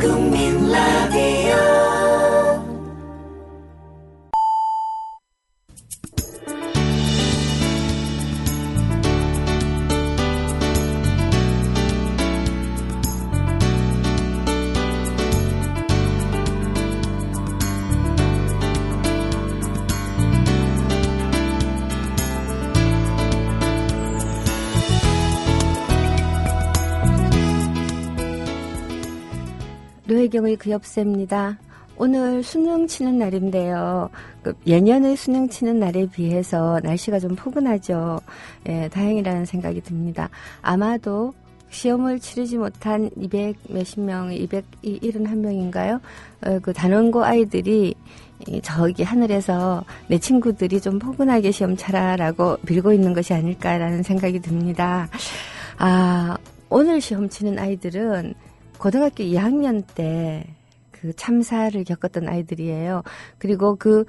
국민 라디오 노혜경의 그 옆새입니다. 오늘 수능 치는 날인데요. 예년의 수능 치는 날에 비해서 날씨가 좀 포근하죠. 예, 다행이라는 생각이 듭니다. 아마도 시험을 치르지 못한 200 몇십 명, 271명인가요? 그 단원고 아이들이 저기 하늘에서 내 친구들이 좀 포근하게 시험 차라라고 빌고 있는 것이 아닐까라는 생각이 듭니다. 오늘 시험 치는 아이들은 고등학교 2학년 때 그 참사를 겪었던 아이들이에요. 그리고 그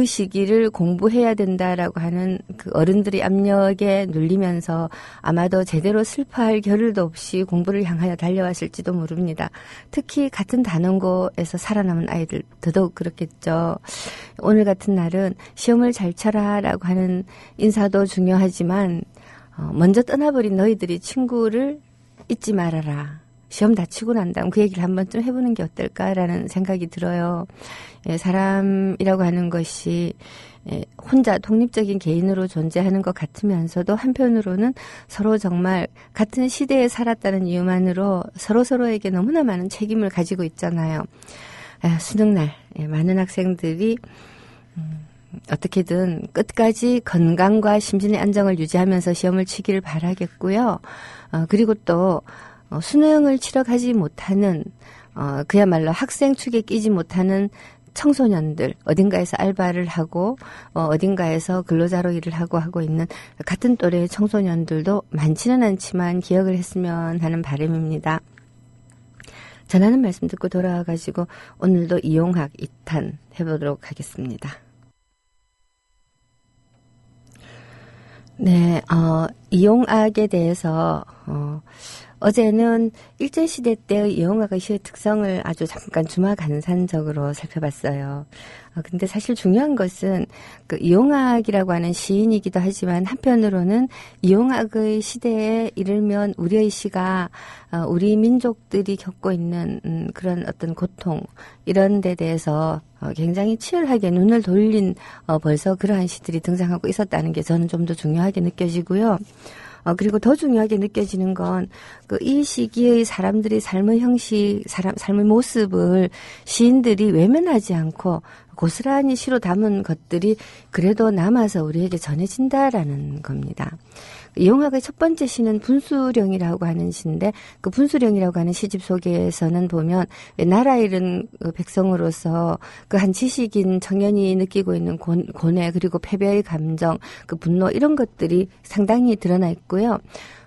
시기를 공부해야 된다라고 하는 그 어른들의 압력에 눌리면서 아마도 제대로 슬퍼할 겨를도 없이 공부를 향하여 달려왔을지도 모릅니다. 특히 같은 단원고에서 살아남은 아이들 더더욱 그렇겠죠. 오늘 같은 날은 시험을 잘 쳐라라고 하는 인사도 중요하지만 먼저 떠나버린 너희들이 친구를 잊지 말아라. 시험 다 치고 난 다음 그 얘기를 한 번쯤 해보는 게 어떨까라는 생각이 들어요. 예, 사람이라고 하는 것이 혼자 독립적인 개인으로 존재하는 것 같으면서도 한편으로는 서로 정말 같은 시대에 살았다는 이유만으로 서로서로에게 너무나 많은 책임을 가지고 있잖아요. 수능날 많은 학생들이 어떻게든 끝까지 건강과 심신의 안정을 유지하면서 시험을 치기를 바라겠고요. 그리고 또 수능을 치러 가지 못하는 그야말로 학생 축에 끼지 못하는 청소년들, 어딘가에서 알바를 하고 어딘가에서 근로자로 일을 하고 있는 같은 또래의 청소년들도 많지는 않지만 기억을 했으면 하는 바람입니다. 전하는 말씀 듣고 돌아와가지고 오늘도 이용학 2탄 해보도록 하겠습니다. 네, 이용학에 대해서 어제는 일제시대 때의 이용학의 시의 특성을 아주 잠깐 주마간산적으로 살펴봤어요. 근데 사실 중요한 것은 그 이용학이라고 하는 시인이기도 하지만 한편으로는 이용학의 시대에 이르면 우리의 시가 우리 민족들이 겪고 있는 그런 어떤 고통 이런 데 대해서 굉장히 치열하게 눈을 돌린 벌써 그러한 시들이 등장하고 있었다는 게 저는 좀 더 중요하게 느껴지고요. 그리고 더 중요하게 느껴지는 건 이 시기의 사람들의 삶의 형식, 삶의 모습을 시인들이 외면하지 않고 고스란히 시로 담은 것들이 그래도 남아서 우리에게 전해진다라는 겁니다. 이용학의 첫 번째 시는 분수령이라고 하는 시인데 그 분수령이라고 하는 시집 속에서는 보면 나라 잃은 백성으로서 그 한 지식인 청년이 느끼고 있는 고뇌 그리고 패배의 감정, 그 분노 이런 것들이 상당히 드러나 있고요.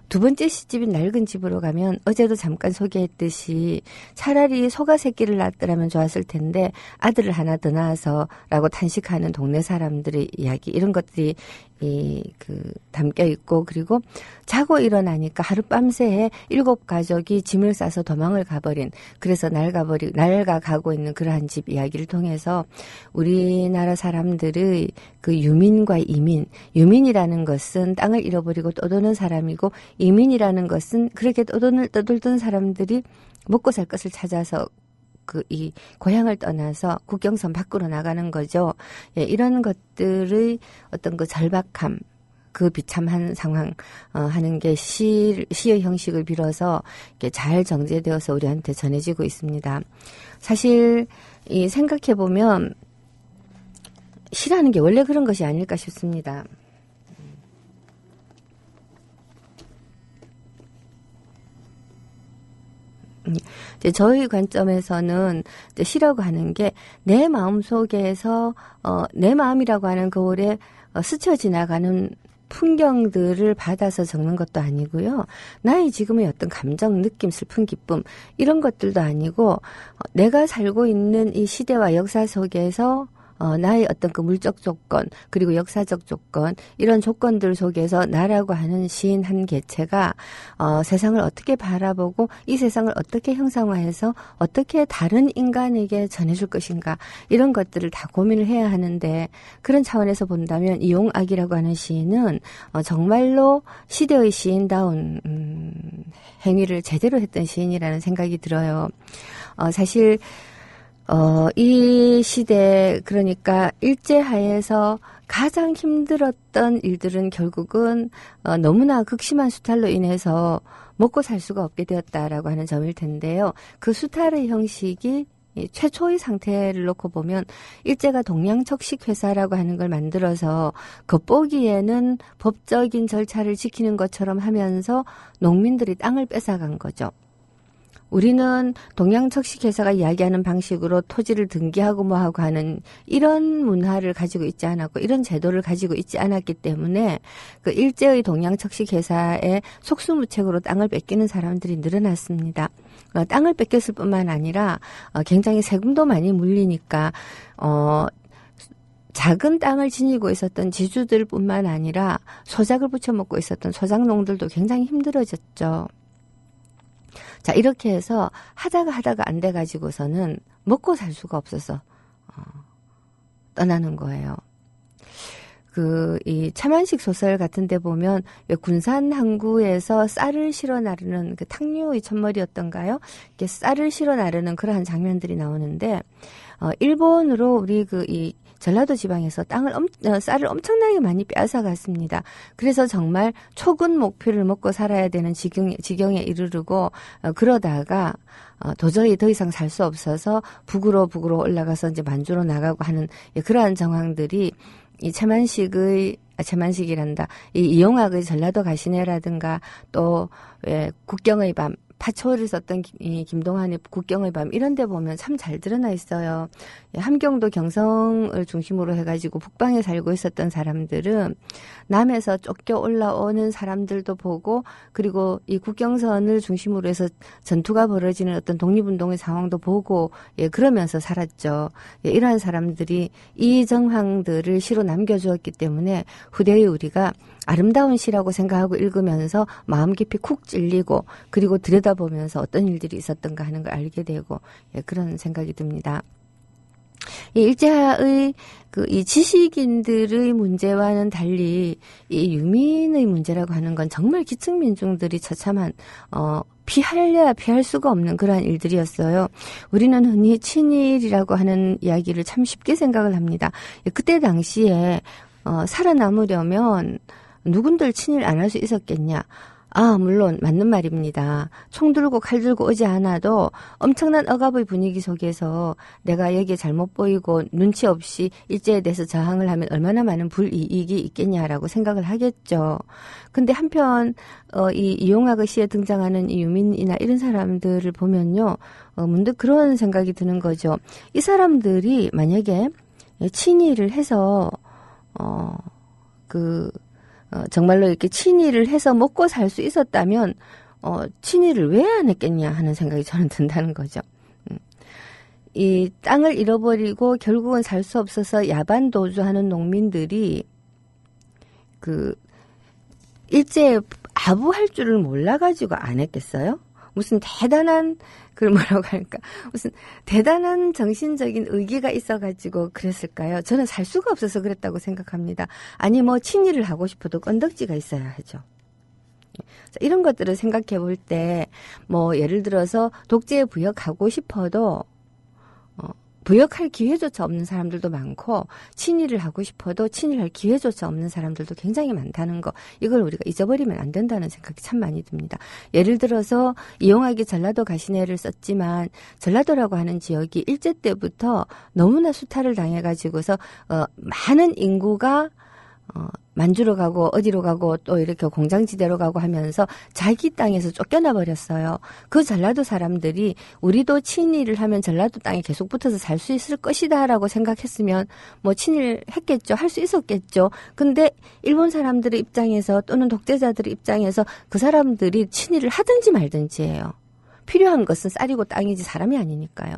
두 번째 시집인 낡은 집으로 가면 어제도 잠깐 소개했듯이 차라리 소가 새끼를 낳았더라면 좋았을 텐데 아들을 하나 더 낳아서라고 탄식하는 동네 사람들의 이야기 이런 것들이 담겨 있고 그리고 자고 일어나니까 하룻밤새에 7가족이 짐을 싸서 도망을 가버린 그래서 낡아가고 있는 그러한 집 이야기를 통해서 우리나라 사람들의 그 유민과 유민이라는 것은 땅을 잃어버리고 떠도는 사람이고 이민이라는 것은 그렇게 떠돌던 사람들이 먹고 살 것을 찾아서 이 고향을 떠나서 국경선 밖으로 나가는 거죠. 예, 이런 것들의 어떤 그 절박함, 그 비참한 상황, 하는 게 시의 형식을 빌어서 이렇게 잘 정제되어서 우리한테 전해지고 있습니다. 사실, 생각해보면, 시라는 게 원래 그런 것이 아닐까 싶습니다. 이제 저희 관점에서는 이제 시라고 하는 게 내 마음 속에서 내 마음이라고 하는 거울에 스쳐 지나가는 풍경들을 받아서 적는 것도 아니고요. 나의 지금의 어떤 감정, 느낌, 슬픈 기쁨 이런 것들도 아니고 내가 살고 있는 이 시대와 역사 속에서 나의 어떤 그 물적 조건 그리고 역사적 조건 이런 조건들 속에서 나라고 하는 시인 한 개체가 세상을 어떻게 바라보고 이 세상을 어떻게 형상화해서 어떻게 다른 인간에게 전해줄 것인가 이런 것들을 다 고민을 해야 하는데 그런 차원에서 본다면 이용악이라고 하는 시인은 정말로 시대의 시인다운 행위를 제대로 했던 시인이라는 생각이 들어요. 사실 이 시대 그러니까 일제하에서 가장 힘들었던 일들은 결국은 너무나 극심한 수탈로 인해서 먹고 살 수가 없게 되었다라고 하는 점일 텐데요. 그 수탈의 형식이 최초의 상태를 놓고 보면 일제가 동양척식회사라고 하는 걸 만들어서 겉보기에는 법적인 절차를 지키는 것처럼 하면서 농민들이 땅을 뺏어간 거죠. 우리는 동양척식회사가 이야기하는 방식으로 토지를 등기하고 뭐하고 하는 이런 문화를 가지고 있지 않았고 이런 제도를 가지고 있지 않았기 때문에 그 일제의 동양척식회사에 속수무책으로 땅을 뺏기는 사람들이 늘어났습니다. 땅을 뺏겼을 뿐만 아니라 굉장히 세금도 많이 물리니까 작은 땅을 지니고 있었던 지주들 뿐만 아니라 소작을 부쳐먹고 있었던 소작농들도 굉장히 힘들어졌죠. 자, 이렇게 해서 하다가 안 돼가지고서는 먹고 살 수가 없어서 떠나는 거예요. 이 차만식 소설 같은 데 보면 왜 군산 항구에서 쌀을 실어 나르는 그 탕류의 첫머리였던가요? 이렇게 쌀을 실어 나르는 그러한 장면들이 나오는데 일본으로 우리 이 전라도 지방에서 쌀을 엄청나게 많이 빼앗아 갔습니다. 그래서 정말 초근 목표를 먹고 살아야 되는 지경에 이르르고 그러다가 도저히 더 이상 살 수 없어서 북으로 올라가서 이제 만주로 나가고 하는 그러한 정황들이 이 채만식이란다. 이 이용학의 전라도 가시네라든가 또 왜 국경의 밤 파초를 썼던 이 김동환의 국경의 밤 이런 데 보면 참 잘 드러나 있어요. 함경도 경성을 중심으로 해가지고 북방에 살고 있었던 사람들은 남에서 쫓겨 올라오는 사람들도 보고 그리고 이 국경선을 중심으로 해서 전투가 벌어지는 어떤 독립운동의 상황도 보고 그러면서 살았죠. 이러한 사람들이 이 정황들을 시로 남겨주었기 때문에 후대의 우리가 아름다운 시라고 생각하고 읽으면서 마음 깊이 쿡 찔리고 그리고 들여다보면서 어떤 일들이 있었던가 하는 걸 알게 되고 그런 생각이 듭니다. 이 일제하의 이 지식인들의 문제와는 달리 이 유민의 문제라고 하는 건 정말 기층 민중들이 처참한 피할래야 피할 수가 없는 그러한 일들이었어요. 우리는 흔히 친일이라고 하는 이야기를 참 쉽게 생각을 합니다. 그때 당시에 살아남으려면 누군들 친일 안 할 수 있었겠냐? 물론 맞는 말입니다. 총 들고 칼 들고 오지 않아도 엄청난 억압의 분위기 속에서 내가 여기에 잘못 보이고 눈치 없이 일제에 대해서 저항을 하면 얼마나 많은 불이익이 있겠냐라고 생각을 하겠죠. 근데 한편 이 이용학의 시에 등장하는 이 유민이나 이런 사람들을 보면요. 문득 그런 생각이 드는 거죠. 이 사람들이 만약에 친일을 해서 정말로 이렇게 친일을 해서 먹고 살 수 있었다면, 친일을 왜 안 했겠냐 하는 생각이 저는 든다는 거죠. 이 땅을 잃어버리고 결국은 살 수 없어서 야반 도주하는 농민들이 일제에 아부할 줄을 몰라가지고 안 했겠어요? 무슨 대단한 무슨 대단한 정신적인 의기가 있어가지고 그랬을까요? 저는 살 수가 없어서 그랬다고 생각합니다. 아니 친일을 하고 싶어도 건덕지가 있어야 하죠. 이런 것들을 생각해 볼 때 예를 들어서 독재에 부역하고 싶어도 부역할 기회조차 없는 사람들도 많고 친일을 하고 싶어도 친일할 기회조차 없는 사람들도 굉장히 많다는 거, 이걸 우리가 잊어버리면 안 된다는 생각이 참 많이 듭니다. 예를 들어서 이용학이 전라도 가시네를 썼지만 전라도라고 하는 지역이 일제 때부터 너무나 수탈을 당해가지고서 많은 인구가 만주로 가고 어디로 가고 또 이렇게 공장지대로 가고 하면서 자기 땅에서 쫓겨나 버렸어요. 그 전라도 사람들이 우리도 친일을 하면 전라도 땅에 계속 붙어서 살 수 있을 것이다라고 생각했으면 친일 했겠죠. 할 수 있었겠죠. 근데 일본 사람들의 입장에서 또는 독재자들의 입장에서 그 사람들이 친일을 하든지 말든지예요. 필요한 것은 쌀이고 땅이지 사람이 아니니까요.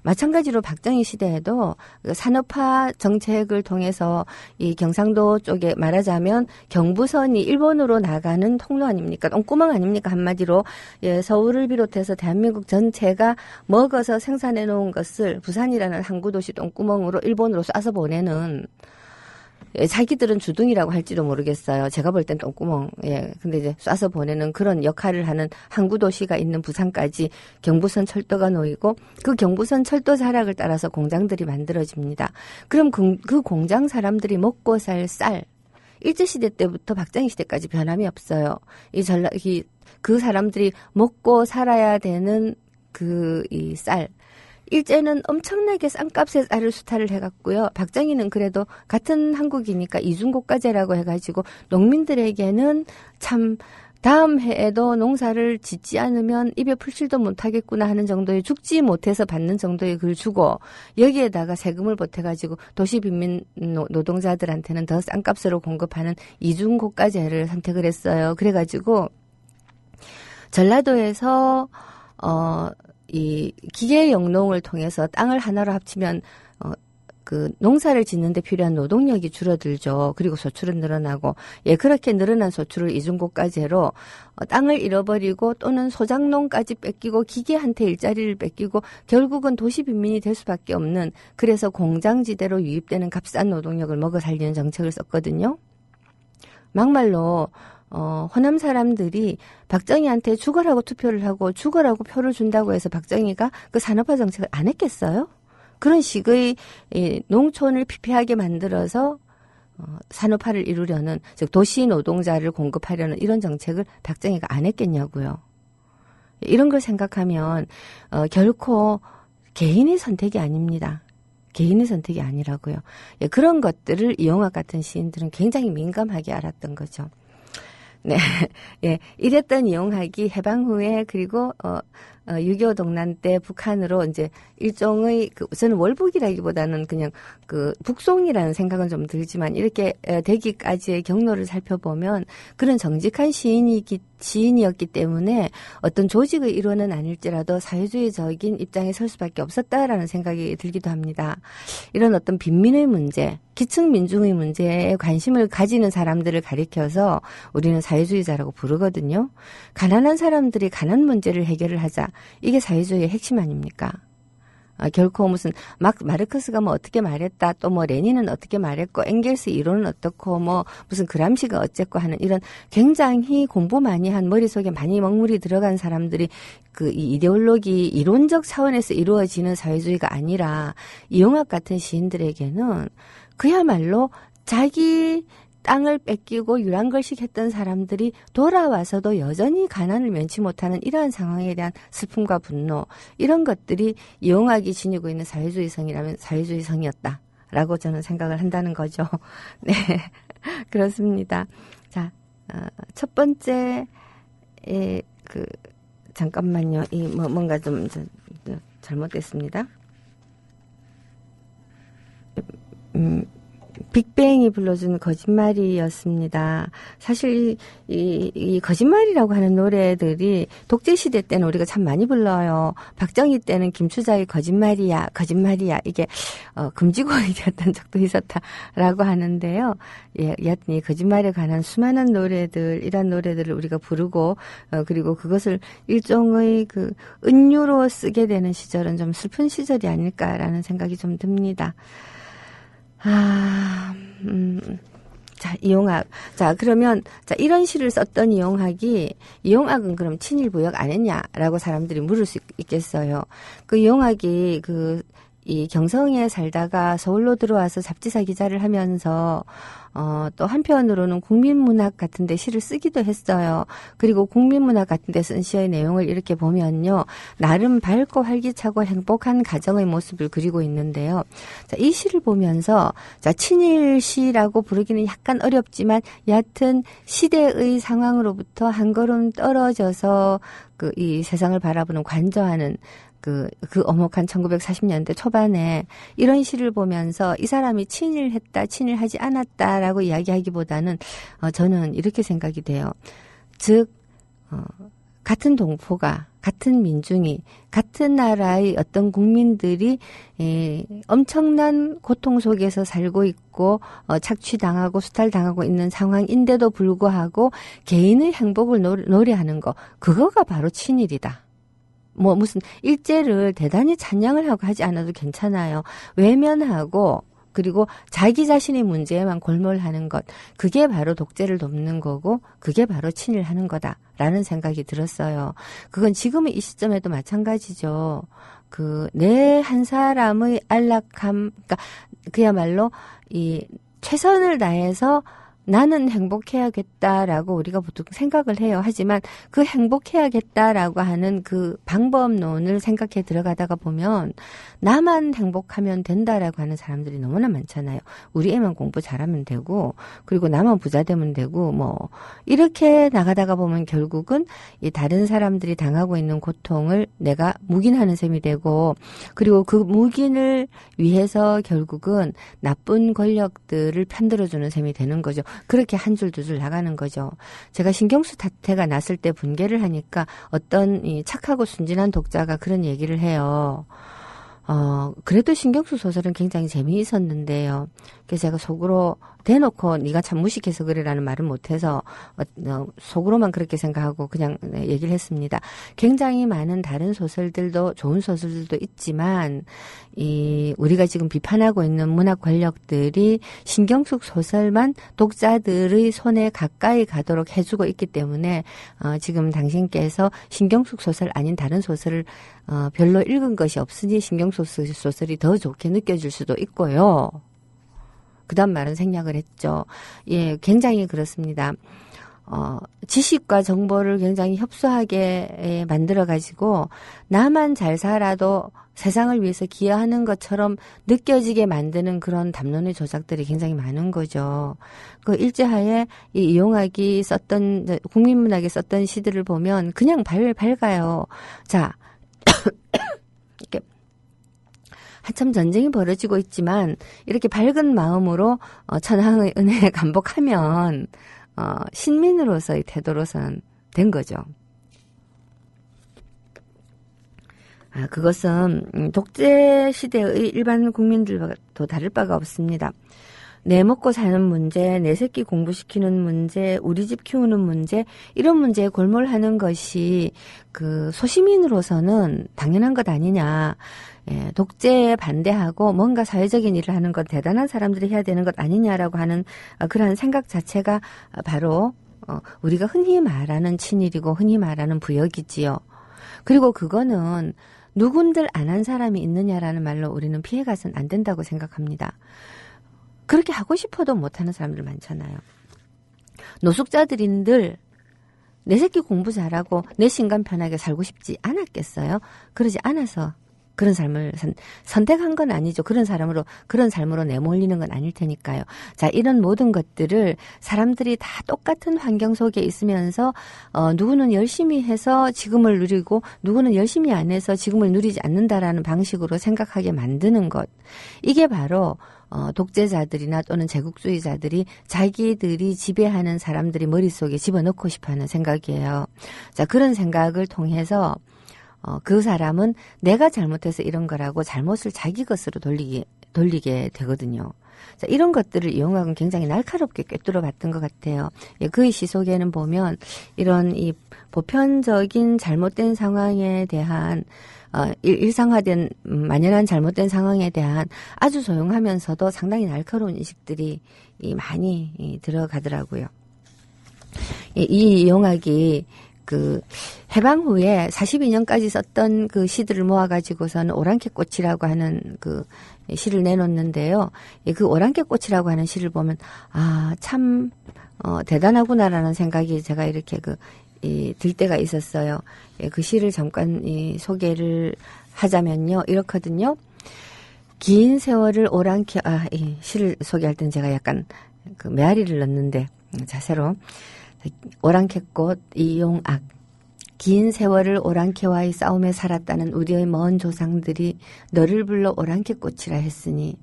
마찬가지로 박정희 시대에도 산업화 정책을 통해서 이 경상도 쪽에 말하자면 경부선이 일본으로 나가는 통로 아닙니까? 똥구멍 아닙니까? 한마디로. 예, 서울을 비롯해서 대한민국 전체가 먹어서 생산해 놓은 것을 부산이라는 항구도시 똥구멍으로 일본으로 쏴서 보내는, 예, 자기들은 주둥이라고 할지도 모르겠어요. 제가 볼 땐 똥구멍. 예. 근데 이제 쏴서 보내는 그런 역할을 하는 항구 도시가 있는 부산까지 경부선 철도가 놓이고 그 경부선 철도 자락을 따라서 공장들이 만들어집니다. 그럼 그 공장 사람들이 먹고 살 쌀, 일제시대 때부터 박정희 시대까지 변함이 없어요. 그 사람들이 먹고 살아야 되는 이 쌀. 일제는 엄청나게 싼값에 쌀을 수탈을 해갔고요. 박정희는 그래도 같은 한국이니까 이중고가제라고 해가지고 농민들에게는 참 다음 해에도 농사를 짓지 않으면 입에 풀칠도 못하겠구나 하는 정도의, 죽지 못해서 받는 정도의 글 주고 여기에다가 세금을 보태가지고 도시 빈민 노동자들한테는 더 싼 값으로 공급하는 이중고가제를 선택을 했어요. 그래가지고 전라도에서 이 기계 영농을 통해서 땅을 하나로 합치면 그 농사를 짓는데 필요한 노동력이 줄어들죠. 그리고 소출은 늘어나고, 예, 그렇게 늘어난 소출을 이중고가제로 땅을 잃어버리고 또는 소작농까지 뺏기고 기계한테 일자리를 뺏기고 결국은 도시 빈민이 될 수밖에 없는, 그래서 공장지대로 유입되는 값싼 노동력을 먹어 살리는 정책을 썼거든요. 막말로 호남 사람들이 박정희한테 죽어라고 투표를 하고 죽어라고 표를 준다고 해서 박정희가 그 산업화 정책을 안 했겠어요? 그런 식의 농촌을 피폐하게 만들어서 산업화를 이루려는, 즉 도시 노동자를 공급하려는 이런 정책을 박정희가 안 했겠냐고요. 이런 걸 생각하면 결코 개인의 선택이 아닙니다. 개인의 선택이 아니라고요. 예, 그런 것들을 이용학 같은 시인들은 굉장히 민감하게 알았던 거죠. 네, 예, 이랬던 이용학이 해방 후에, 그리고 6.25 동란 때 북한으로 이제 일종의 저는 월북이라기보다는 그냥 북송이라는 생각은 좀 들지만, 이렇게 되기까지의 경로를 살펴보면 그런 정직한 시인이었기 때문에 어떤 조직의 일원은 아닐지라도 사회주의적인 입장에 설 수밖에 없었다라는 생각이 들기도 합니다. 이런 어떤 빈민의 문제, 기층 민중의 문제에 관심을 가지는 사람들을 가리켜서 우리는 사회주의자라고 부르거든요. 가난한 사람들이 가난 문제를 해결을 하자. 이게 사회주의의 핵심 아닙니까? 결코 무슨 마르크스가 뭐 어떻게 말했다, 또 뭐 레닌은 어떻게 말했고, 엥겔스 이론은 어떻고, 뭐 무슨 그람시가 어쨌고 하는 이런 굉장히 공부 많이 한, 머릿속에 많이 먹물이 들어간 사람들이 이 이데올로기 이론적 차원에서 이루어지는 사회주의가 아니라, 이용학 같은 시인들에게는 그야말로 자기 땅을 뺏기고 유랑걸식 했던 사람들이 돌아와서도 여전히 가난을 면치 못하는 이러한 상황에 대한 슬픔과 분노, 이런 것들이 이용학이 지니고 있는 사회주의성이라면 사회주의성이었다라고 저는 생각을 한다는 거죠. 네, 그렇습니다. 자, 첫 번째, 잠깐만요. 뭔가 좀 잘못됐습니다. 빅뱅이 불러준 거짓말이었습니다. 사실 이 거짓말이라고 하는 노래들이 독재시대 때는 우리가 참 많이 불러요. 박정희 때는 김추자의 거짓말이야 이게 금지곡이 되었던 적도 있었다라고 하는데요. 예, 여하튼 이 거짓말에 관한 수많은 노래들, 이런 노래들을 우리가 부르고 그리고 그것을 일종의 은유로 쓰게 되는 시절은 좀 슬픈 시절이 아닐까라는 생각이 좀 듭니다. 자, 이용학. 자, 그러면, 이런 시를 썼던 이용학은 그럼 친일부역 안 했냐라고 사람들이 물을 수 있겠어요. 이용학이 이 경성에 살다가 서울로 들어와서 잡지사 기자를 하면서 또 한편으로는 국민문학 같은 데 시를 쓰기도 했어요. 그리고 국민문학 같은 데 쓴 시의 내용을 이렇게 보면요, 나름 밝고 활기차고 행복한 가정의 모습을 그리고 있는데요. 자, 이 시를 보면서 친일시라고 부르기는 약간 어렵지만 여하튼 시대의 상황으로부터 한 걸음 떨어져서 이 세상을 바라보는 관조하는 그 엄혹한 1940년대 초반에 이런 시를 보면서 이 사람이 친일했다, 친일하지 않았다라고 이야기하기보다는 저는 이렇게 생각이 돼요. 즉, 같은 동포가 같은 민중이, 같은 나라의 어떤 국민들이 엄청난 고통 속에서 살고 있고 착취당하고 수탈당하고 있는 상황인데도 불구하고 개인의 행복을 노래하는 거, 그거가 바로 친일이다. 뭐 무슨 일제를 대단히 찬양을 하고 하지 않아도 괜찮아요. 외면하고 그리고 자기 자신의 문제에만 골몰하는 것, 그게 바로 독재를 돕는 거고 그게 바로 친일하는 거다라는 생각이 들었어요. 그건 지금의 이 시점에도 마찬가지죠. 내 한 사람의 안락함, 그러니까 그야말로 이 최선을 다해서 나는 행복해야겠다라고 우리가 보통 생각을 해요. 하지만 그 행복해야겠다라고 하는 그 방법론을 생각해 들어가다가 보면 나만 행복하면 된다라고 하는 사람들이 너무나 많잖아요. 우리 애만 공부 잘하면 되고, 그리고 나만 부자 되면 되고, 뭐 이렇게 나가다가 보면 결국은 이 다른 사람들이 당하고 있는 고통을 내가 묵인하는 셈이 되고, 그리고 그 묵인을 위해서 결국은 나쁜 권력들을 편들어주는 셈이 되는 거죠. 그렇게 한 줄 두 줄 나가는 거죠. 제가 신경수 사태가 났을 때 분개를 하니까 어떤 이 착하고 순진한 독자가 그런 얘기를 해요. 그래도 신경수 소설은 굉장히 재미있었는데요. 그래서 제가 속으로 대놓고 네가 참 무식해서 그래라는 말은 못해서 속으로만 그렇게 생각하고 그냥 얘기를 했습니다. 굉장히 많은 다른 소설들도 좋은 소설들도 있지만 우리가 지금 비판하고 있는 문학 권력들이 신경숙 소설만 독자들의 손에 가까이 가도록 해주고 있기 때문에 지금 당신께서 신경숙 소설 아닌 다른 소설을 별로 읽은 것이 없으니 신경숙 소설이 더 좋게 느껴질 수도 있고요. 그다음 말은 생략을 했죠. 예, 굉장히 그렇습니다. 지식과 정보를 굉장히 협소하게 만들어가지고 나만 잘 살아도 세상을 위해서 기여하는 것처럼 느껴지게 만드는 그런 담론의 조작들이 굉장히 많은 거죠. 그 일제하에 이 이용학이 썼던, 국민문학에 썼던 시들을 보면 그냥 밝아요. 자, 이렇게 한참 전쟁이 벌어지고 있지만 이렇게 밝은 마음으로 천황의 은혜에 감복하면 신민으로서의 태도로서는 된 거죠. 그것은 독재 시대의 일반 국민들과도 다를 바가 없습니다. 내 먹고 사는 문제, 내 새끼 공부시키는 문제, 우리 집 키우는 문제, 이런 문제에 골몰하는 것이 그 소시민으로서는 당연한 것 아니냐. 예, 독재에 반대하고 뭔가 사회적인 일을 하는 것, 대단한 사람들이 해야 되는 것 아니냐라고 하는 그러한 생각 자체가 바로 우리가 흔히 말하는 친일이고 흔히 말하는 부역이지요. 그리고 그거는 누군들 안 한 사람이 있느냐라는 말로 우리는 피해가서는 안 된다고 생각합니다. 그렇게 하고 싶어도 못하는 사람들 많잖아요. 노숙자들인들 내 새끼 공부 잘하고 내 신간 편하게 살고 싶지 않았겠어요? 그러지 않아서 그런 삶을 선택한 건 아니죠. 그런 삶으로 내몰리는 건 아닐 테니까요. 자, 이런 모든 것들을 사람들이 다 똑같은 환경 속에 있으면서 누구는 열심히 해서 지금을 누리고 누구는 열심히 안 해서 지금을 누리지 않는다라는 방식으로 생각하게 만드는 것. 이게 바로 독재자들이나 또는 제국주의자들이 자기들이 지배하는 사람들이 머릿속에 집어넣고 싶어하는 생각이에요. 자, 그런 생각을 통해서 그 사람은 내가 잘못해서 이런 거라고 잘못을 자기 것으로 돌리게 되거든요. 자, 이런 것들을 이용학은 굉장히 날카롭게 꿰뚫어 봤던 것 같아요. 예, 그의 시 속에는 보면 이런 이 보편적인 잘못된 상황에 대한 일상화된 만연한 잘못된 상황에 대한 아주 조용하면서도 상당히 날카로운 인식들이 많이 들어가더라고요. 이 이용학이 그 해방 후에 42년까지 썼던 그 시들을 모아가지고서는 오랑캐꽃이라고 하는 그 시를 내놓는데요. 그 오랑캐꽃이라고 하는 시를 보면 참 대단하구나라는 생각이 제가 이렇게 들 때가 있었어요. 그 시를 잠깐 소개를 하자면요, 이렇거든요. 긴 세월을 이 시를 소개할 때는 제가 약간 그 메아리를 넣는데 자세로. 오랑캐꽃 이용학. 긴 세월을 오랑캐와의 싸움에 살았다는 우리의 먼 조상들이 너를 불러 오랑캐꽃이라 했으니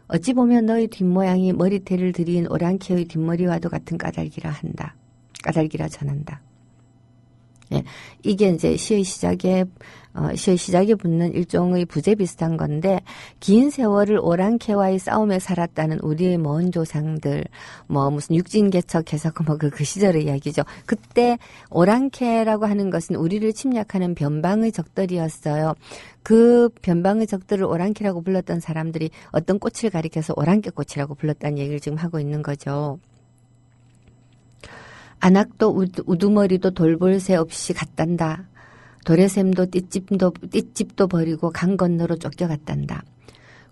어찌 보면 너의 뒷모양이 머리태를 들인 오랑캐의 뒷머리와도 같은 까닭이라 전한다. 예, 이게 이제 시의 시작에 붙는 일종의 부제 비슷한 건데, 긴 세월을 오랑캐와의 싸움에 살았다는 우리의 먼 조상들, 무슨 육진개척해서 그 시절의 이야기죠. 그때 오랑캐라고 하는 것은 우리를 침략하는 변방의 적들이었어요. 그 변방의 적들을 오랑캐라고 불렀던 사람들이 어떤 꽃을 가리켜서 오랑캐꽃이라고 불렀다는 얘기를 지금 하고 있는 거죠. 안악도 우두머리도 돌볼 새 없이 갔단다. 도래샘도 띠집도 버리고 강 건너로 쫓겨갔단다.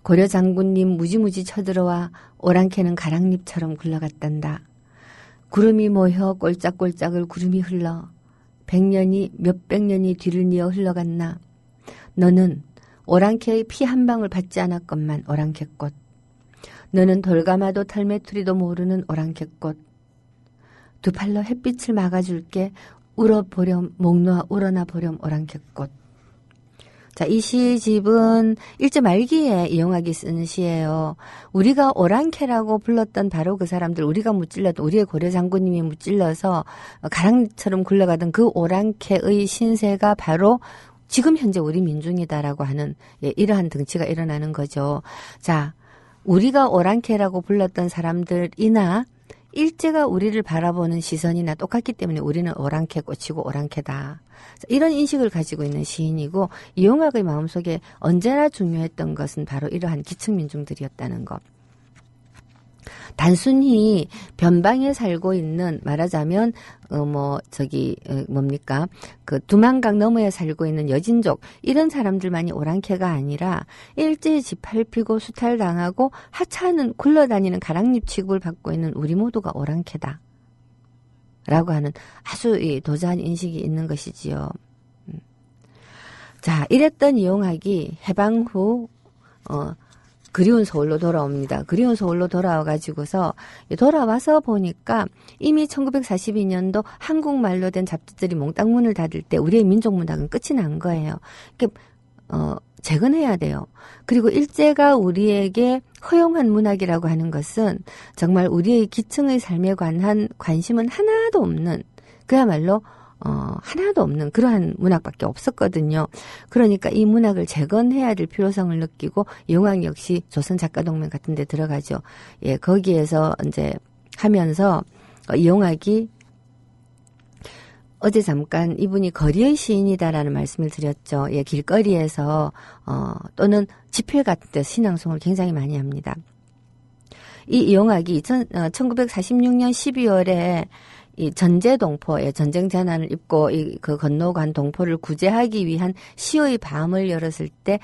고려 장군님 무지무지 쳐들어와 오랑캐는 가랑잎처럼 굴러갔단다. 구름이 모여 꼴짝꼴짝을 구름이 흘러 몇백 년이 뒤를 이어 흘러갔나. 너는 오랑캐의 피 한 방울 받지 않았건만 오랑캐꽃. 너는 돌가마도 털매투리도 모르는 오랑캐꽃. 두 팔로 햇빛을 막아줄게. 울어보렴 목 놓아 울어나 보렴 오랑캐꽃. 자, 이 시집은 일제 말기에 이용하기 쓴 시예요. 우리가 오랑캐라고 불렀던 바로 그 사람들, 우리가 무찔렀던 우리의 고려 장군님이 무찔러서 가랑처럼 굴러가던 그 오랑캐의 신세가 바로 지금 현재 우리 민중이다라고 하는 이러한 등치가 일어나는 거죠. 자, 우리가 오랑캐라고 불렀던 사람들이나 일제가 우리를 바라보는 시선이나 똑같기 때문에 우리는 오랑캐 꽃이고 오랑캐다. 이런 인식을 가지고 있는 시인이고, 이용학의 마음속에 언제나 중요했던 것은 바로 이러한 기층민중들이었다는 것. 단순히 변방에 살고 있는, 말하자면 그 두만강 너머에 살고 있는 여진족, 이런 사람들만이 오랑캐가 아니라 일제히 짓밟히고 수탈당하고 하찮은 굴러다니는 가랑잎 취급을 받고 있는 우리 모두가 오랑캐다 라고 하는 아주 도자한 인식이 있는 것이지요. 자, 이랬던 이용학이 해방 후 그리운 서울로 돌아옵니다. 그리운 서울로 돌아와가지고서 돌아와서 보니까 이미 1942년도 한국말로 된 잡지들이 몽땅 문을 닫을 때 우리의 민족문학은 끝이 난 거예요. 재건해야 돼요. 그리고 일제가 우리에게 허용한 문학이라고 하는 것은 정말 우리의 기층의 삶에 관한 관심은 하나도 없는, 그야말로 하나도 없는 그러한 문학밖에 없었거든요. 그러니까 이 문학을 재건해야 될 필요성을 느끼고 이용학 역시 조선작가동맹 같은 데 들어가죠. 예, 거기에서 이제 하면서 이용학이 어제 잠깐 이분이 거리의 시인이다라는 말씀을 드렸죠. 예, 길거리에서 또는 집회 같은 데서 신앙송을 굉장히 많이 합니다. 이 이용학이 1946년 12월에 이 전제동포에 전쟁 재난을 입고 그 건너간 동포를 구제하기 위한 시의 밤을 열었을 때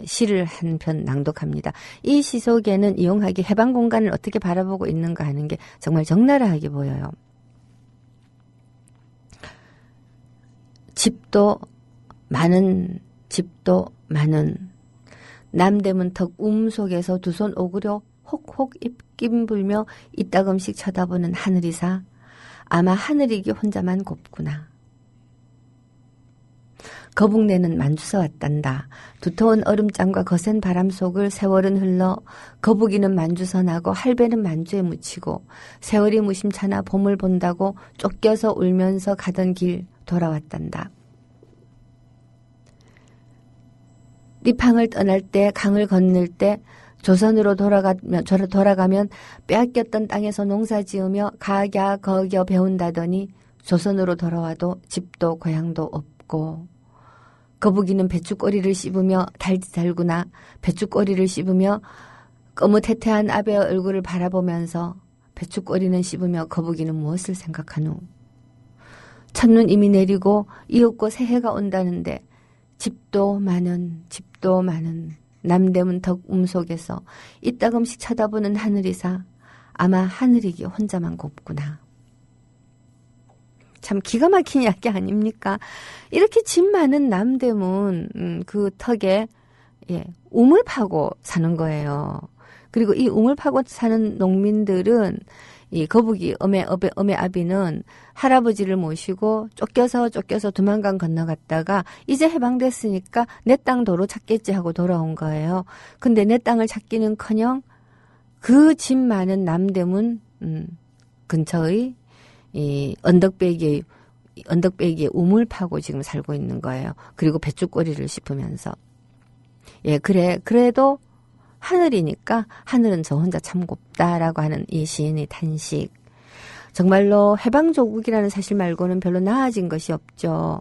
시를 한 편 낭독합니다. 이 시 속에는 이용학이 해방 공간을 어떻게 바라보고 있는가 하는 게 정말 적나라하게 보여요. 집도 많은 남대문 턱 속에서 두 손 오그려 혹혹 입김 불며 이따금씩 쳐다보는 하늘이사 아마 하늘이기 혼자만 곱구나. 거북내는 만주서 왔단다. 두터운 얼음장과 거센 바람 속을 세월은 흘러 거북이는 만주서 나고 할배는 만주에 묻히고 세월이 무심찮아 봄을 본다고 쫓겨서 울면서 가던 길 돌아왔단다. 리팡을 떠날 때 강을 건널 때 조선으로 돌아가면 빼앗겼던 땅에서 농사 지으며 가갸 거겨 배운다더니 조선으로 돌아와도 집도 고향도 없고 거북이는 배추꼬리를 씹으며 달구나 배추꼬리를 씹으며 거뭇해태한 아베의 얼굴을 바라보면서 배추꼬리는 씹으며 거북이는 무엇을 생각하누. 첫눈 이미 내리고 이윽고 새해가 온다는데 집도 많은 남대문 덕 속에서 이따금씩 쳐다보는 하늘이사 아마 하늘이기 혼자만 곱구나. 참 기가 막힌 이야기 아닙니까? 이렇게 집 많은 남대문 그 턱에 우물 파고 사는 거예요. 그리고 이 우물 파고 사는 농민들은 이 거북이 엄의 아비는 할아버지를 모시고 쫓겨서 두만강 건너갔다가 이제 해방됐으니까 내 땅 도로 찾겠지 하고 돌아온 거예요. 근데 내 땅을 찾기는커녕 그 집 많은 남대문 근처의 이 언덕배기의 언덕배기에 우물 파고 지금 살고 있는 거예요. 그리고 뱃죽꼬리를 씹으면서. 예, 그래도 하늘이니까 하늘은 저 혼자 참 곱다라고 하는 이 시인의 탄식. 정말로 해방조국이라는 사실 말고는 별로 나아진 것이 없죠.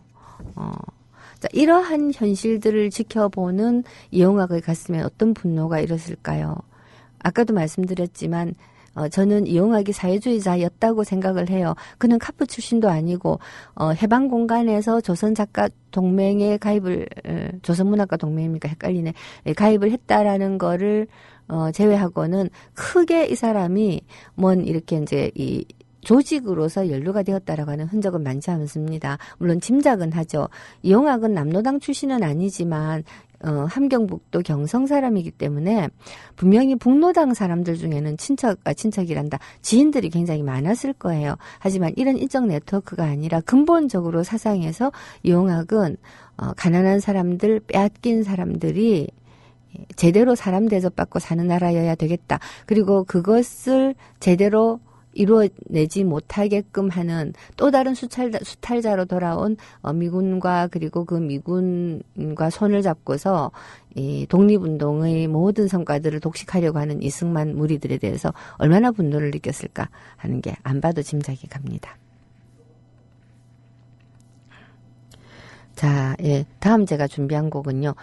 자, 이러한 현실들을 지켜보는 이용학의 가슴에 어떤 분노가 일었을까요? 아까도 말씀드렸지만 저는 이용학이 사회주의자였다고 생각을 해요. 그는 카프 출신도 아니고 해방공간에서 조선작가동맹에 가입을 조선문학가 동맹입니까? 헷갈리네. 가입을 했다라는 거를 제외하고는 크게 이 사람이 이렇게 이제 이 조직으로서 연루가 되었다라고 하는 흔적은 많지 않습니다. 물론 짐작은 하죠. 이용학은 남로당 출신은 아니지만 함경북도 경성 사람이기 때문에 분명히 북로당 사람들 중에는 친척이란다. 지인들이 굉장히 많았을 거예요. 하지만 이런 인적 네트워크가 아니라 근본적으로 사상에서 이용학은 가난한 사람들, 빼앗긴 사람들이 제대로 사람 대접받고 사는 나라여야 되겠다. 그리고 그것을 제대로 이루어내지 못하게끔 하는 또 다른 수탈자로 돌아온 미군과 그리고 그 미군과 손을 잡고서 이 독립운동의 모든 성과들을 독식하려고 하는 이승만 무리들에 대해서 얼마나 분노를 느꼈을까 하는 게 안 봐도 짐작이 갑니다. 자, 예, 다음 제가 준비한 곡은요.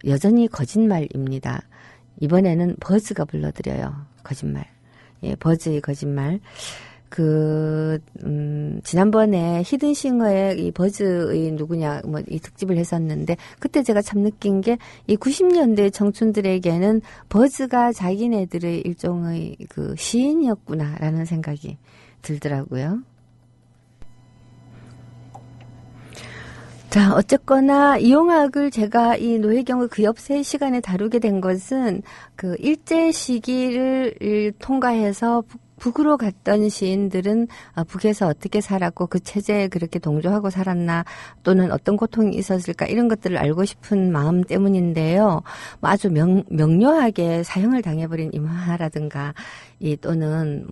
여전히 거짓말입니다. 이번에는 버즈가 불러드려요. 거짓말. 예, 버즈의 거짓말. 지난번에 히든싱어의 이 버즈의 누구냐, 이 특집을 했었는데, 그때 제가 참 느낀 게, 이 90년대 청춘들에게는 버즈가 자기네들의 일종의 그 시인이었구나라는 생각이 들더라고요. 자, 어쨌거나 이용학을 제가 이 노혜경의 그 옆세 시간에 다루게 된 것은 그 일제 시기를 통과해서 북으로 갔던 시인들은 북에서 어떻게 살았고 그 체제에 그렇게 동조하고 살았나 또는 어떤 고통이 있었을까 이런 것들을 알고 싶은 마음 때문인데요. 아주 명료하게 사형을 당해버린 임화라든가 또는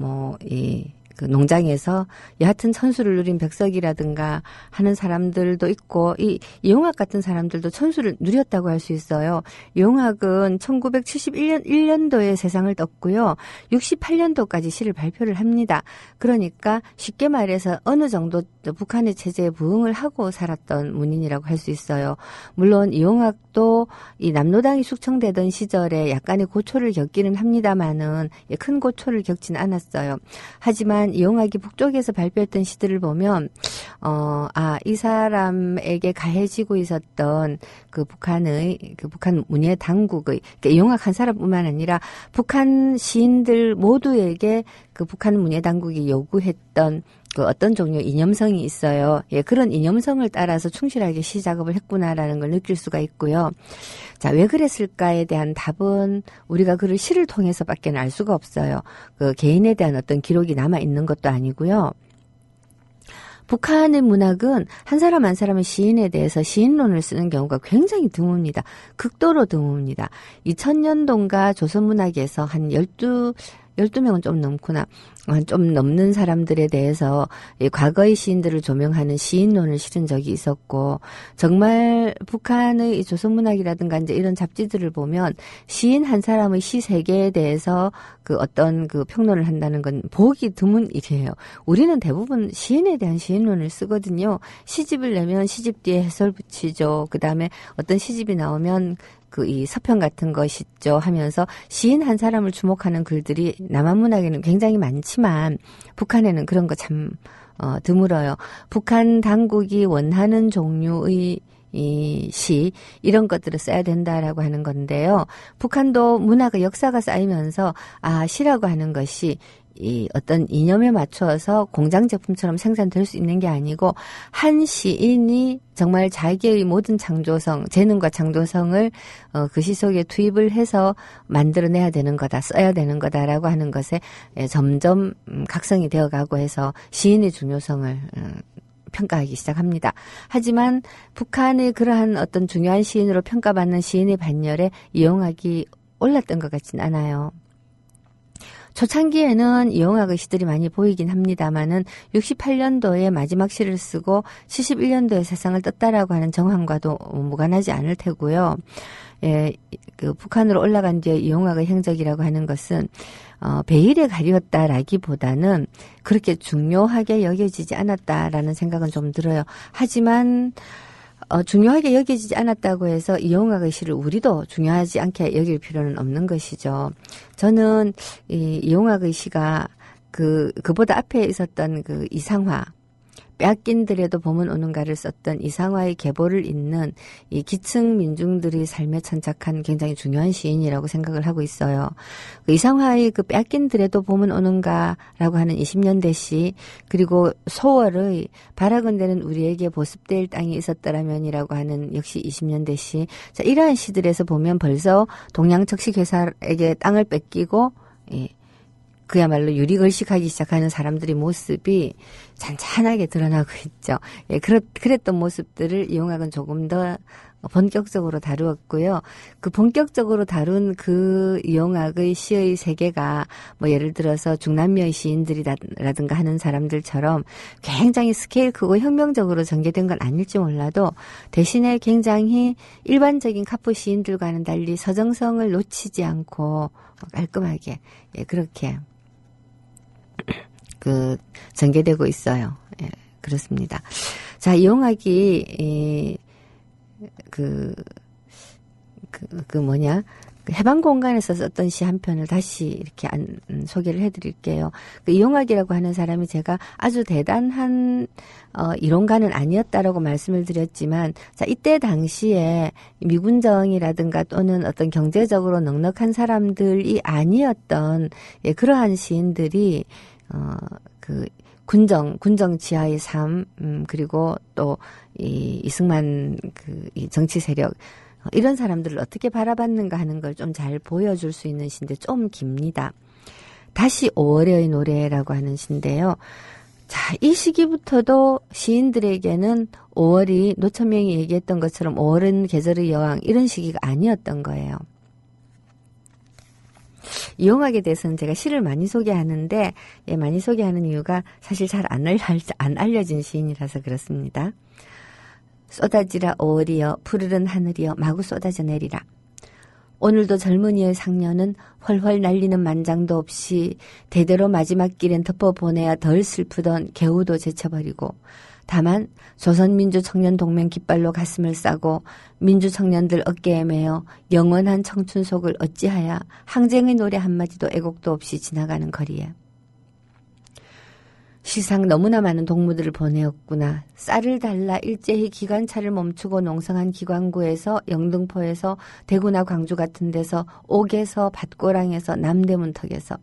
그 농장에서 여하튼 천수를 누린 백석이라든가 하는 사람들도 있고 이용학 같은 사람들도 천수를 누렸다고 할 수 있어요. 이용학은 1971년도에 세상을 떴고요. 68년도까지 시를 발표를 합니다. 그러니까 쉽게 말해서 어느 정도 북한의 체제에 부응을 하고 살았던 문인이라고 할 수 있어요. 물론 이용학도 이 남로당이 숙청되던 시절에 약간의 고초를 겪기는 합니다만은 큰 고초를 겪지는 않았어요. 하지만 이용학이 북쪽에서 발표했던 시들을 보면 이 사람에게 가해지고 있었던 그 북한 문예 당국의 그러니까 이용학 한 사람뿐만 아니라 북한 시인들 모두에게 그 북한 문예 당국이 요구했던 그 어떤 종류의 이념성이 있어요. 예, 그런 이념성을 따라서 충실하게 시 작업을 했구나라는 걸 느낄 수가 있고요. 자, 왜 그랬을까에 대한 답은 우리가 그를 시를 통해서밖에 알 수가 없어요. 그 개인에 대한 어떤 기록이 남아 있는 것도 아니고요. 북한의 문학은 한 사람 한 사람의 시인에 대해서 시인론을 쓰는 경우가 굉장히 드뭅니다. 극도로 드뭅니다. 2000년도인가 조선문학에서 한 12명은 좀 넘구나. 좀 넘는 사람들에 대해서 과거의 시인들을 조명하는 시인론을 실은 적이 있었고, 정말 북한의 조선문학이라든가 이제 이런 잡지들을 보면 시인 한 사람의 시 세계에 대해서 그 어떤 그 평론을 한다는 건 보기 드문 일이에요. 우리는 대부분 시인에 대한 시인론을 쓰거든요. 시집을 내면 시집 뒤에 해설 붙이죠. 그 다음에 어떤 시집이 나오면 이 서평 같은 것이죠 하면서 시인 한 사람을 주목하는 글들이 남한 문학에는 굉장히 많지만 북한에는 그런 거 참 드물어요. 북한 당국이 원하는 종류의 이 시 이런 것들을 써야 된다라고 하는 건데요. 북한도 문화가 역사가 쌓이면서 시라고 하는 것이 이 어떤 이념에 맞춰서 공장 제품처럼 생산될 수 있는 게 아니고 한 시인이 정말 자기의 모든 창조성, 재능과 창조성을 그 시 속에 투입을 해서 만들어내야 되는 거다, 써야 되는 거다라고 하는 것에 점점 각성이 되어가고 해서 시인의 중요성을 평가하기 시작합니다. 하지만 북한의 그러한 어떤 중요한 시인으로 평가받는 시인의 반열에 이용학이 올랐던 것 같진 않아요. 초창기에는 이용학 시들이 많이 보이긴 합니다만은 68년도에 마지막 시를 쓰고 71년도에 세상을 떴다라고 하는 정황과도 무관하지 않을 테고요. 예, 그 북한으로 올라간 뒤에 이용학의 행적이라고 하는 것은 베일에 가리웠다라기보다는 그렇게 중요하게 여겨지지 않았다라는 생각은 좀 들어요. 하지만 중요하게 여겨지지 않았다고 해서 이용학의 시를 우리도 중요하지 않게 여길 필요는 없는 것이죠. 저는 이용학의 시가 그보다 앞에 있었던 그 이상화, 빼앗긴들에도 봄은 오는가를 썼던 이상화의 계보를 잇는 이 기층 민중들의 삶에 천착한 굉장히 중요한 시인이라고 생각을 하고 있어요. 이상화의 그 빼앗긴들에도 봄은 오는가라고 하는 20년대 시, 그리고 소월의 바라건대는 우리에게 보습될 땅이 있었더라면이라고 하는 역시 20년대 시. 자, 이러한 시들에서 보면 벌써 동양척식회사에게 땅을 뺏기고 그야말로 유리걸식하기 시작하는 사람들의 모습이 잔잔하게 드러나고 있죠. 예, 그랬던 모습들을 이용학은 조금 더 본격적으로 다루었고요. 그 본격적으로 다룬 그 이용학의 시의 세계가 뭐 예를 들어서 중남미의 시인들이라든가 하는 사람들처럼 굉장히 스케일 크고 혁명적으로 전개된 건 아닐지 몰라도 대신에 굉장히 일반적인 카프 시인들과는 달리 서정성을 놓치지 않고 깔끔하게 그렇게 전개되고 있어요. 예, 그렇습니다. 자, 이용학이, 해방 공간에서 썼던 시 한 편을 다시 이렇게 소개를 해드릴게요. 이용학이라고 하는 사람이 제가 아주 대단한, 이론가는 아니었다라고 말씀을 드렸지만, 자, 이때 당시에 미군정이라든가 또는 어떤 경제적으로 넉넉한 사람들이 아니었던, 예, 그러한 시인들이, 군정 지하의 삶, 그리고 또, 이승만, 이 정치 세력, 이런 사람들을 어떻게 바라봤는가 하는 걸 좀 잘 보여줄 수 있는 시인데 좀 깁니다. 다시 5월의 노래라고 하는 시인데요. 자, 이 시기부터도 시인들에게는 5월이 노천명이 얘기했던 것처럼 5월은 계절의 여왕, 이런 시기가 아니었던 거예요. 이용학에 대해서는 제가 시를 많이 소개하는데, 예, 많이 소개하는 이유가 사실 잘 안 알려진 시인이라서 그렇습니다. 쏟아지라 5월이여 푸르른 하늘이여 마구 쏟아져 내리라. 오늘도 젊은이의 상년은 훨훨 날리는 만장도 없이 대대로 마지막 길엔 덮어보내야 덜 슬프던 개우도 제쳐버리고, 다만 조선민주청년동맹 깃발로 가슴을 싸고 민주청년들 어깨에 매어 영원한 청춘 속을 어찌하여 항쟁의 노래 한마디도 애곡도 없이 지나가는 거리에. 시상 너무나 많은 동무들을 보내었구나. 쌀을 달라 일제히 기관차를 멈추고 농성한 기관구에서 영등포에서 대구나 광주 같은 데서 옥에서 밭고랑에서 남대문턱에서,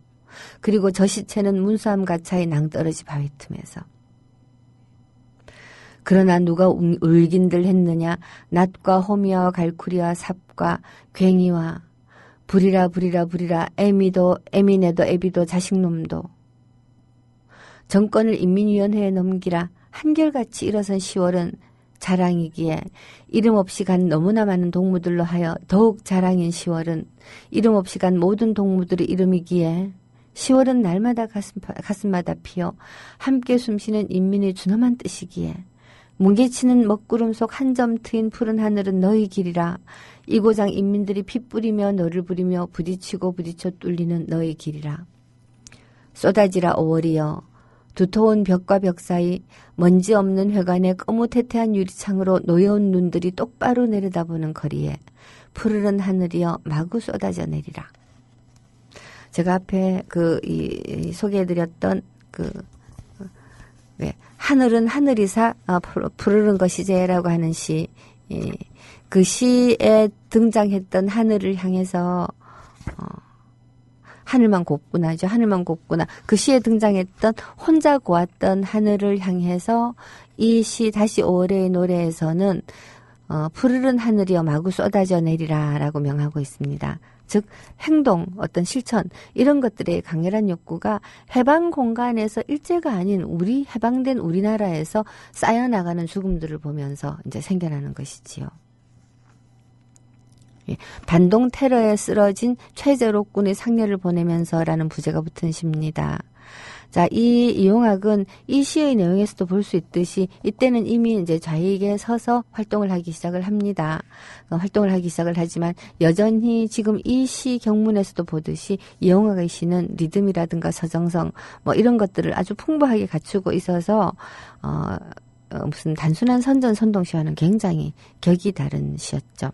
그리고 저 시체는 문수암 가차의 낭떠러지 바위 틈에서. 그러나 누가 울긴들 했느냐. 낫과 호미와 갈쿠리와 삽과 괭이와 부리라 부리라 부리라 애미네도 애비도 자식놈도. 정권을 인민위원회에 넘기라. 한결같이 일어선 10월은 자랑이기에, 이름 없이 간 너무나 많은 동무들로 하여 더욱 자랑인 10월은 이름 없이 간 모든 동무들의 이름이기에, 10월은 날마다 가슴마다 피어 함께 숨쉬는 인민의 준엄한 뜻이기에, 뭉개치는 먹구름 속 한 점 트인 푸른 하늘은 너희 길이라. 이고장 인민들이 피 뿌리며 너를 부리며 부딪히고 부딪혀 뚫리는 너희 길이라. 쏟아지라 5월이여 두터운 벽과 벽 사이 먼지 없는 회관의 거무태태한 유리창으로 노여운 눈들이 똑바로 내려다보는 거리에 푸르른 하늘이여 마구 쏟아져 내리라. 제가 앞에 소개해드렸던 하늘은 하늘이사 푸르른 것이제라고 하는 시, 그 시에 등장했던 하늘을 향해서 하늘만 곱구나죠. 하늘만 곱구나. 그 시에 등장했던 혼자 고왔던 하늘을 향해서 이 시 다시 5월의 노래에서는 푸르른 하늘이여 마구 쏟아져 내리라라고 명하고 있습니다. 즉 행동, 어떤 실천, 이런 것들의 강렬한 욕구가 해방 공간에서 일제가 아닌 우리 해방된 우리나라에서 쌓여나가는 죽음들을 보면서 이제 생겨나는 것이지요. 반동 테러에 쓰러진 최재록군의 상례를 보내면서라는 부제가 붙은 시입니다. 자, 이 이용학은 이 시의 내용에서도 볼 수 있듯이 이때는 이미 이제 좌익에 서서 활동을 하기 시작을 합니다. 활동을 하기 시작을 하지만 여전히 지금 이 시 경문에서도 보듯이 이용학의 시는 리듬이라든가 서정성 뭐 이런 것들을 아주 풍부하게 갖추고 있어서 무슨 단순한 선전 선동시와는 굉장히 격이 다른 시였죠.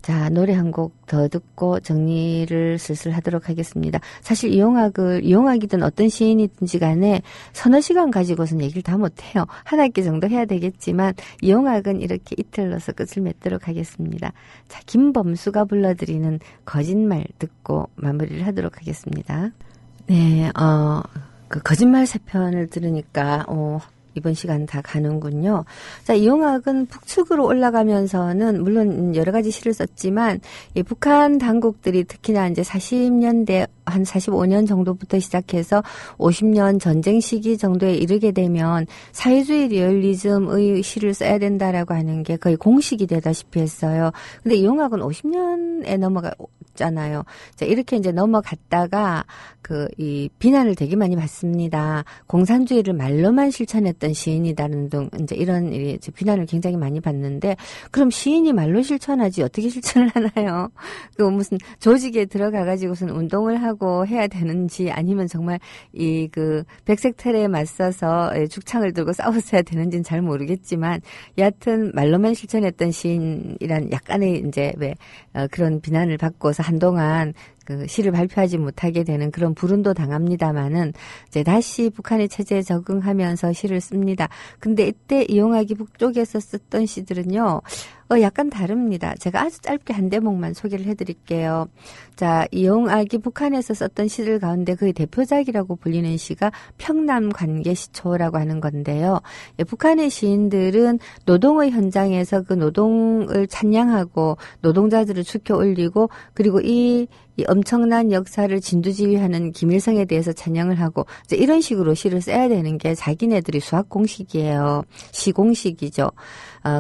자, 노래 한 곡 더 듣고 정리를 슬슬 하도록 하겠습니다. 사실 이용학이든 어떤 시인이든지 간에 서너 시간 가지고선 얘기를 다 못해요. 한 학기 정도 해야 되겠지만 이용학은 이렇게 이틀 넣어서 끝을 맺도록 하겠습니다. 자, 김범수가 불러드리는 거짓말 듣고 마무리를 하도록 하겠습니다. 네, 그 거짓말 세 편을 들으니까 이번 시간 다 가는군요. 자, 이용학은 북측으로 올라가면서는 물론 여러 가지 시를 썼지만 이 북한 당국들이 특히나 이제 40년대 한 45년 정도부터 시작해서 50년 전쟁 시기 정도에 이르게 되면 사회주의 리얼리즘의 시를 써야 된다라고 하는 게 거의 공식이 되다시피 했어요. 근데 이용학은 50년에 넘어갔잖아요. 자, 이렇게 이제 넘어갔다가 이 비난을 되게 많이 받습니다. 공산주의를 말로만 실천했던 시인이다는 등 이제 이런 비난을 굉장히 많이 받는데, 그럼 시인이 말로 실천하지 어떻게 실천을 하나요? 무슨 조직에 들어가가지고선 운동을 하고 해야 되는지, 아니면 정말 백색 테러에 맞서서 죽창을 들고 싸웠어야 되는지는 잘 모르겠지만, 여하튼 말로만 실천했던 시인이란 약간의 이제 그런 비난을 받고서 한동안 시를 발표하지 못하게 되는 그런 불운도 당합니다마는 이제 다시 북한의 체제에 적응하면서 시를 씁니다. 근데 이때 이용학이 북쪽에서 썼던 시들은요, 약간 다릅니다. 제가 아주 짧게 한 대목만 소개를 해드릴게요. 자, 이용학이 북한에서 썼던 시들 가운데 그의 대표작이라고 불리는 시가 평남관계시초라고 하는 건데요. 북한의 시인들은 노동의 현장에서 그 노동을 찬양하고 노동자들을 축켜 올리고, 그리고 이 엄청난 역사를 진두지휘하는 김일성에 대해서 찬양을 하고 이제 이런 식으로 시를 써야 되는 게 자기네들이 수학 공식이에요. 시공식이죠.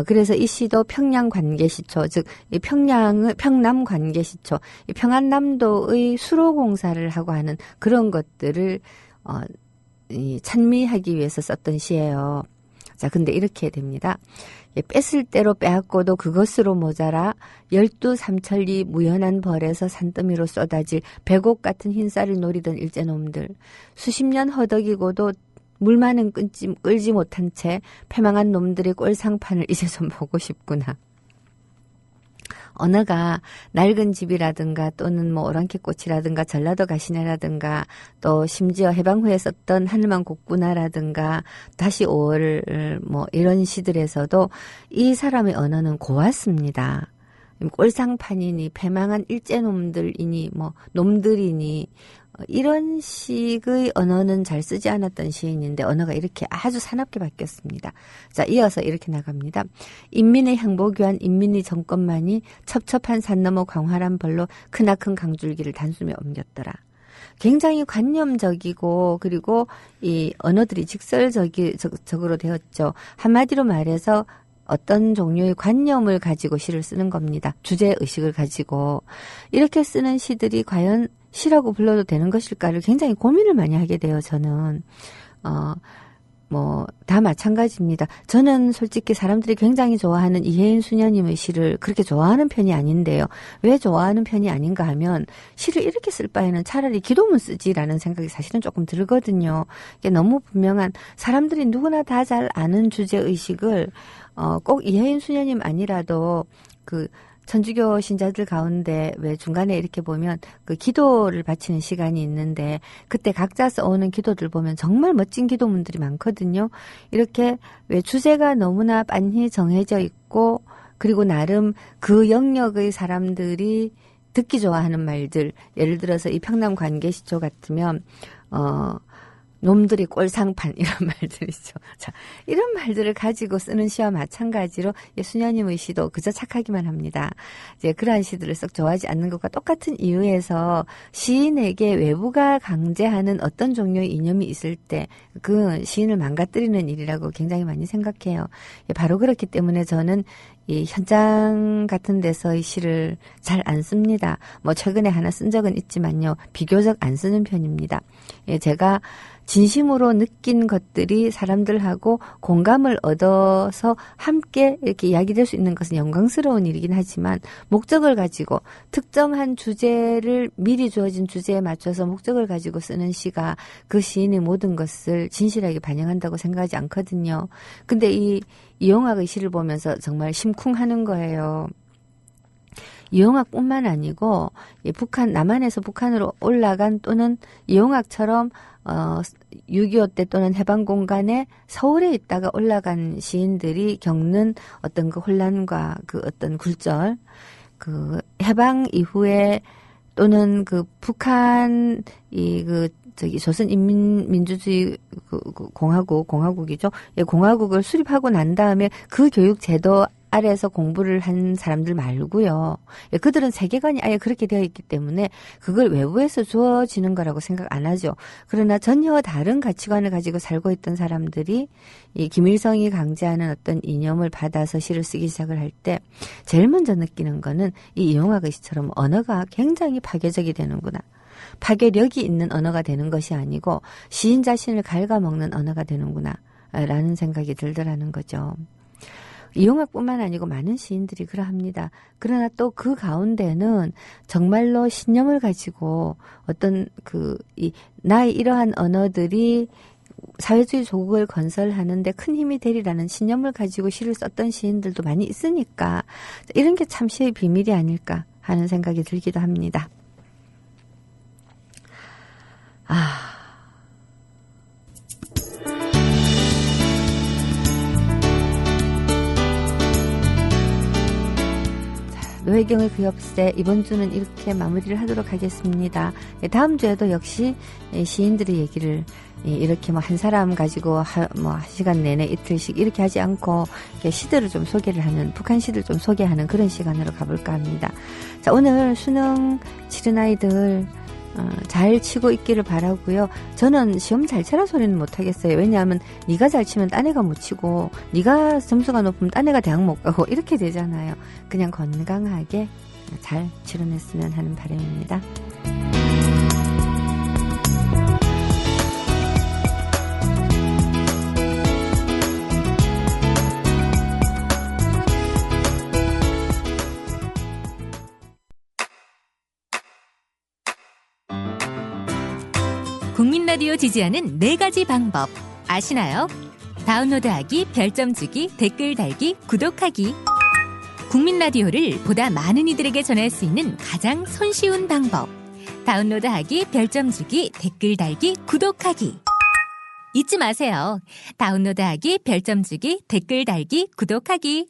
그래서 이 시도 평양관계시초, 즉 이 평남관계시초, 이 평안남도의 수로공사를 하고 하는 그런 것들을 찬미하기 위해서 썼던 시예요. 자, 근데 이렇게 됩니다. 뺐을 대로 빼앗고도 그것으로 모자라 12삼천리 무연한 벌에서 산더미로 쏟아질 백옥 같은 흰쌀을 노리던 일제놈들, 수십 년 허덕이고도 물만은 끌지 못한 채 패망한 놈들의 꼴상판을 이제 좀 보고 싶구나. 언어가 낡은 집이라든가 또는 오랑캐꽃이라든가 전라도 가시네라든가 또 심지어 해방 후에 썼던 하늘만 곱구나라든가 다시 5월을 이런 시들에서도 이 사람의 언어는 고왔습니다. 꼴상판이니 패망한 일제놈들이니 놈들이니 이런 식의 언어는 잘 쓰지 않았던 시인인데 언어가 이렇게 아주 사납게 바뀌었습니다. 자, 이어서 이렇게 나갑니다. 인민의 행복 위한 인민의 정권만이 첩첩한 산 너머 광활한 벌로 크나큰 강줄기를 단숨에 옮겼더라. 굉장히 관념적이고 그리고 이 언어들이 직설적으로 되었죠. 한마디로 말해서 어떤 종류의 관념을 가지고 시를 쓰는 겁니다. 주제의식을 가지고. 이렇게 쓰는 시들이 과연 시라고 불러도 되는 것일까를 굉장히 고민을 많이 하게 돼요, 저는. 다 마찬가지입니다. 저는 솔직히 사람들이 굉장히 좋아하는 이혜인 수녀님의 시를 그렇게 좋아하는 편이 아닌데요. 왜 좋아하는 편이 아닌가 하면 시를 이렇게 쓸 바에는 차라리 기도문 쓰지라는 생각이 사실은 조금 들거든요. 이게 너무 분명한, 사람들이 누구나 다 잘 아는 주제의식을 꼭 이혜인 수녀님 아니라도 천주교 신자들 가운데 왜 중간에 이렇게 보면 기도를 바치는 시간이 있는데 그때 각자 써오는 기도들 보면 정말 멋진 기도문들이 많거든요. 이렇게 왜 주제가 너무나 빤히 정해져 있고 그리고 나름 그 영역의 사람들이 듣기 좋아하는 말들, 예를 들어서 이 평남관계시초 같으면 놈들이 꼴상판 이런 말들이죠. 자, 이런 말들을 가지고 쓰는 시와 마찬가지로 수녀님의 시도 그저 착하기만 합니다. 이제 그러한 시들을 썩 좋아하지 않는 것과 똑같은 이유에서 시인에게 외부가 강제하는 어떤 종류의 이념이 있을 때 그 시인을 망가뜨리는 일이라고 굉장히 많이 생각해요. 바로 그렇기 때문에 저는 이 현장 같은 데서의 시를 잘 안 씁니다. 뭐 최근에 하나 쓴 적은 있지만요. 비교적 안 쓰는 편입니다. 제가 진심으로 느낀 것들이 사람들하고 공감을 얻어서 함께 이렇게 이야기될 수 있는 것은 영광스러운 일이긴 하지만 목적을 가지고 특정한 주제를 미리 주어진 주제에 맞춰서 목적을 가지고 쓰는 시가 그 시인의 모든 것을 진실하게 반영한다고 생각하지 않거든요. 근데 이 이용학의 시를 보면서 정말 심쿵하는 거예요. 이용학뿐만 아니고 남한에서 북한으로 올라간 또는 이용학처럼 6.25 때 또는 해방공간에 서울에 있다가 올라간 시인들이 겪는 어떤 그 혼란과 그 어떤 굴절, 그 해방 이후에 또는 그 북한 조선인민민주주의 공화국이죠. 예, 공화국을 수립하고 난 다음에 그 교육 제도 아래에서 공부를 한 사람들 말고요. 예, 그들은 세계관이 아예 그렇게 되어 있기 때문에 그걸 외부에서 주어지는 거라고 생각 안 하죠. 그러나 전혀 다른 가치관을 가지고 살고 있던 사람들이 이 김일성이 강제하는 어떤 이념을 받아서 시를 쓰기 시작을 할 때 제일 먼저 느끼는 거는 이 이용학의 시처럼 언어가 굉장히 파괴적이 되는구나. 파괴력이 있는 언어가 되는 것이 아니고 시인 자신을 갉아먹는 언어가 되는구나 라는 생각이 들더라는 거죠. 이용학뿐만 아니고 많은 시인들이 그러합니다. 그러나 또 그 가운데는 정말로 신념을 가지고 어떤 나의 이러한 언어들이 사회주의 조국을 건설하는데 큰 힘이 되리라는 신념을 가지고 시를 썼던 시인들도 많이 있으니까 이런 게 참 시의 비밀이 아닐까 하는 생각이 들기도 합니다. 노혜경의 그 엽세 이번 주는 이렇게 마무리를 하도록 하겠습니다. 다음 주에도 역시 시인들의 얘기를 이렇게 뭐 한 사람 가지고 한 시간 내내 이틀씩 이렇게 하지 않고 시들을 좀 소개를 하는 북한 시들 좀 소개하는 그런 시간으로 가볼까 합니다. 자, 오늘 수능 치른 아이들 잘 치고 있기를 바라고요. 저는 시험 잘 치라 소리는 못하겠어요. 왜냐하면 네가 잘 치면 딴 애가 못 치고 네가 점수가 높으면 딴 애가 대학 못 가고 이렇게 되잖아요. 그냥 건강하게 잘 치러냈으면 하는 바람입니다. 국민 라디오 지지하는 4가지 방법 아시나요? 다운로드하기, 별점 주기, 댓글 달기, 구독하기. 국민 라디오를 보다 많은 이들에게 전할 수 있는 가장 손쉬운 방법. 다운로드하기, 별점 주기, 댓글 달기, 구독하기. 잊지 마세요. 다운로드하기, 별점 주기, 댓글 달기, 구독하기.